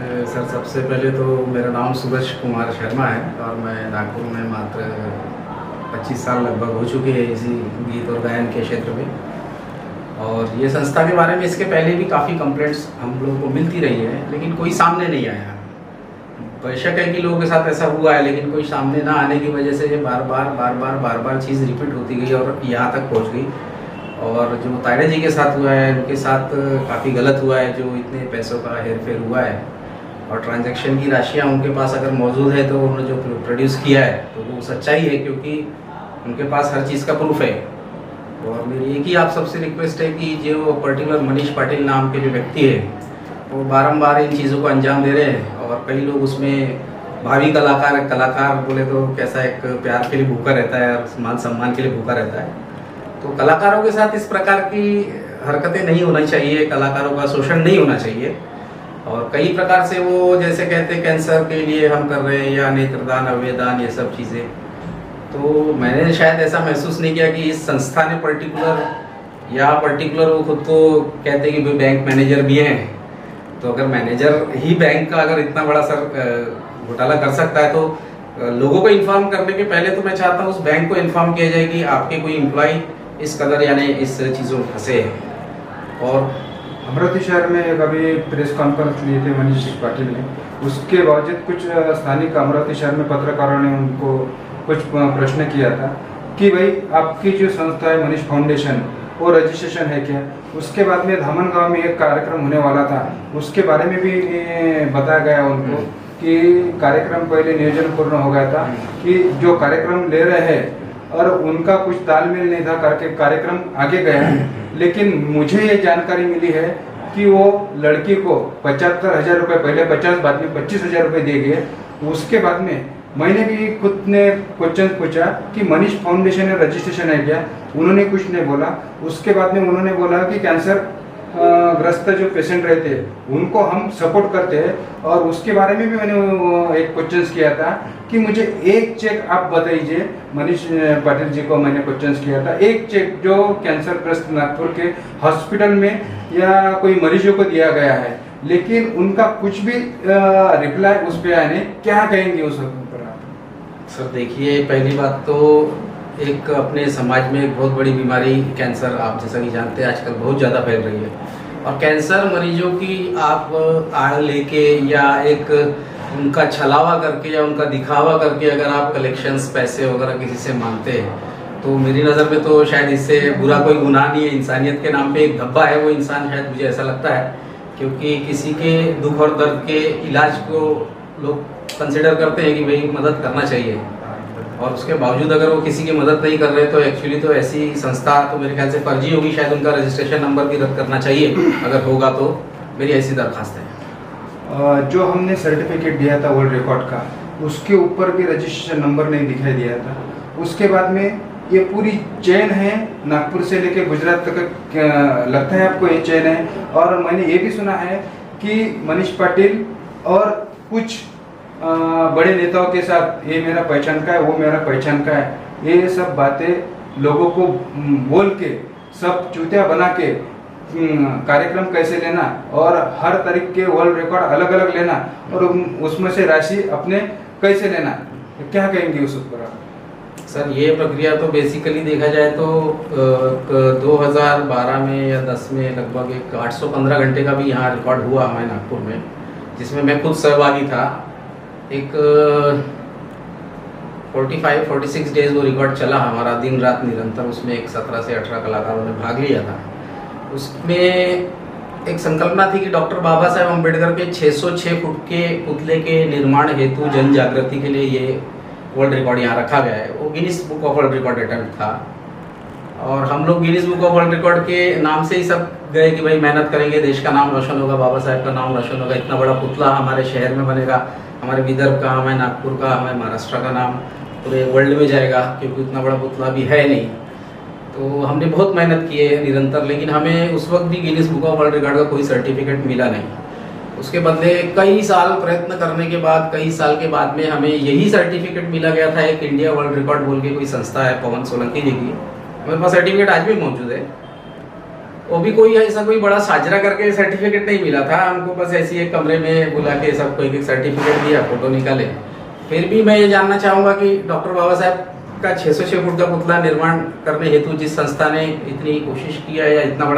Sir सबसे पहले तो मेरा नाम सूरज कुमार शर्मा है और मैं नागपुर में मात्र 25 साल लगभग हो चुके हैं इसी गीत और गायन के क्षेत्र में। और ये संस्था के बारे में इसके पहले भी काफ़ी कंप्लेंट्स हम लोगों को मिलती रही है, लेकिन कोई सामने नहीं आया। बेशक है कि लोगों के साथ ऐसा हुआ है, लेकिन कोई सामने ना आने की वजह से ये बार बार चीज़ रिपीट होती गई और यहाँ तक पहुँच गई। और जो तायडे जी के साथ हुआ है, उनके साथ काफ़ी गलत हुआ है, जो इतने पैसों का हेरफेर हुआ है और ट्रांजैक्शन की राशियाँ उनके पास अगर मौजूद है तो उन्होंने जो प्रोड्यूस किया है तो वो सच्चाई है, क्योंकि उनके पास हर चीज़ का प्रूफ है। और मेरी एक ही आप सबसे रिक्वेस्ट है कि जो पर्टिकुलर मनीष पाटिल नाम के जो व्यक्ति है वो बारंबार इन चीज़ों को अंजाम दे रहे हैं और कई लोग उसमें भावी कलाकार बोले तो कैसा एक प्यार के लिए भूखा रहता है और मान सम्मान के लिए भूखा रहता है। तो कलाकारों के साथ इस प्रकार की हरकतें नहीं होनी चाहिए, कलाकारों का शोषण नहीं होना चाहिए। और कई प्रकार से वो जैसे कहते हैं कैंसर के लिए हम कर रहे हैं या नेत्रदान अवयवदान ये सब चीज़ें, तो मैंने शायद ऐसा महसूस नहीं किया कि इस संस्था ने पर्टिकुलर वो खुद को कहते हैं कि भाई बैंक मैनेजर भी हैं। तो अगर मैनेजर ही बैंक का अगर इतना बड़ा घोटाला कर सकता है तो लोगों को इन्फॉर्म करने के पहले तो मैं चाहता हूँ उस बैंक को इन्फॉर्म किया जाए कि आपके कोई एम्प्लॉय इस कदर यानी इस चीज़ों में फंसे हैं। और अमरावती शहर में एक अभी प्रेस कॉन्फ्रेंस लिए थे मनीष पाटिल ने, उसके बावजूद कुछ स्थानिक अमरावती शहर में पत्रकारों ने उनको कुछ प्रश्न किया था कि भाई आपकी जो संस्था है मनीष फाउंडेशन वो रजिस्ट्रेशन है क्या। उसके बाद में धामन गांव में एक कार्यक्रम होने वाला था, उसके बारे में भी बताया गया उनको कि कार्यक्रम पहले नियोजन पूर्ण हो गया था कि जो कार्यक्रम ले रहे हैं और उनका कुछ तालमेल नहीं था करके कार्यक्रम आगे गया। लेकिन मुझे ये जानकारी मिली है कि वो लड़की को 75,000 रुपये पहले 50, बाद में 25,000 रुपये दे गए। उसके बाद में मैंने भी खुद ने क्वेश्चन पूछा कि मनीष फाउंडेशन में रजिस्ट्रेशन है क्या, उन्होंने कुछ नहीं बोला। उसके बाद में उन्होंने बोला कि कैंसर ग्रस्त जो पेशेंट रहते हैं उनको हम सपोर्ट करते हैं। और उसके बारे में भी मैंने एक क्वेश्चन किया था कि मुझे एक चेक आप बताइए, मनीष पाटिल जी को मैंने क्वेश्चन किया था, एक चेक जो कैंसर ग्रस्त नागपुर के हॉस्पिटल में या कोई मरीजों को दिया गया है, लेकिन उनका कुछ भी रिप्लाई उस पर आने, क्या कहेंगे उस पर आप? सर देखिए, पहली बात तो एक अपने समाज में एक बहुत बड़ी बीमारी कैंसर, आप जैसा कि जानते हैं आजकल बहुत ज़्यादा फैल रही है। और कैंसर मरीजों की आप आड़ लेके या एक उनका छलावा करके या उनका दिखावा करके अगर आप कलेक्शंस पैसे वगैरह किसी से मांगते हैं तो मेरी नज़र में तो शायद इससे बुरा कोई गुनाह नहीं है। इंसानियत के नाम पे एक धब्बा है वो इंसान, शायद मुझे ऐसा लगता है, क्योंकि किसी के दुख और दर्द के इलाज को लोग कंसिडर करते हैं कि भाई मदद करना चाहिए, और उसके बावजूद अगर वो किसी की मदद नहीं कर रहे तो एक्चुअली तो ऐसी संस्था तो मेरे ख्याल से फर्जी होगी। शायद उनका रजिस्ट्रेशन नंबर भी रद्द करना चाहिए अगर होगा तो, मेरी ऐसी दरख्वास्त है। जो हमने सर्टिफिकेट दिया था वर्ल्ड रिकॉर्ड का, उसके ऊपर भी रजिस्ट्रेशन नंबर नहीं दिखाई दिया था। उसके बाद में ये पूरी चेन है, नागपुर से लेके गुजरात तक लगता है आपको ये चेन है। और मैंने ये भी सुना है कि मनीष पाटिल और कुछ बड़े नेताओं के साथ ये मेरा पहचान का है, वो मेरा पहचान का है, ये सब बातें लोगों को बोल के सब चूतिया बना के कार्यक्रम कैसे लेना और हर तरीके के वर्ल्ड रिकॉर्ड अलग अलग लेना और उसमें से राशि अपने कैसे लेना, क्या कहेंगे उस पर आप? सर ये प्रक्रिया तो बेसिकली देखा जाए तो 2012 में या 10 में लगभग एक 815 घंटे का भी यहाँ रिकॉर्ड हुआ हमारे नागपुर में, जिसमें मैं खुद सहभागी था। एक 45-46 डेज वो रिकॉर्ड चला हमारा, दिन रात निरंतर। उसमें एक 17 से 18 कलाकारों ने भाग लिया था। उसमें एक संकल्पना थी कि डॉक्टर बाबा साहेब अम्बेडकर के 606 फुट के पुतले के निर्माण हेतु जन जागृति के लिए ये वर्ल्ड रिकॉर्ड यहाँ रखा गया है। वो Guinness book of world record attempt था और हम लोग Guinness book of world record के नाम से ही सब गए कि भाई मेहनत करेंगे, देश का नाम रोशन होगा, बाबा साहेब का नाम रोशन होगा, इतना बड़ा पुतला हमारे शहर में बनेगा, हमारे विदर्भ का, हमारे नागपुर का, हमारे महाराष्ट्र का नाम पूरे वर्ल्ड में जाएगा, क्योंकि इतना बड़ा पुतला भी है नहीं। तो हमने बहुत मेहनत की है निरंतर, लेकिन हमें उस वक्त भी Guinness book of world record का कोई सर्टिफिकेट मिला नहीं। उसके बदले कई साल प्रयत्न करने के बाद, कई साल के बाद में हमें यही सर्टिफिकेट मिला गया था। एक इंडिया वर्ल्ड रिकॉर्ड बोल के कोई संस्था है पवन सोलंकी जी की, मेरे पास सर्टिफिकेट आज भी मौजूद है। वो भी कोई ऐसा कोई बड़ा साजरा करके सर्टिफिकेट नहीं मिला था हमको, बस ऐसी एक कमरे में बुला के सबको एक एक सर्टिफिकेट दिया, फोटो निकाले। फिर भी मैं ये जानना चाहूँगा कि डॉक्टर बाबा साहब का 606 फुट का पुतला निर्माण करने हेतु जिस संस्था ने इतनी कोशिश किया या इतना बड़ा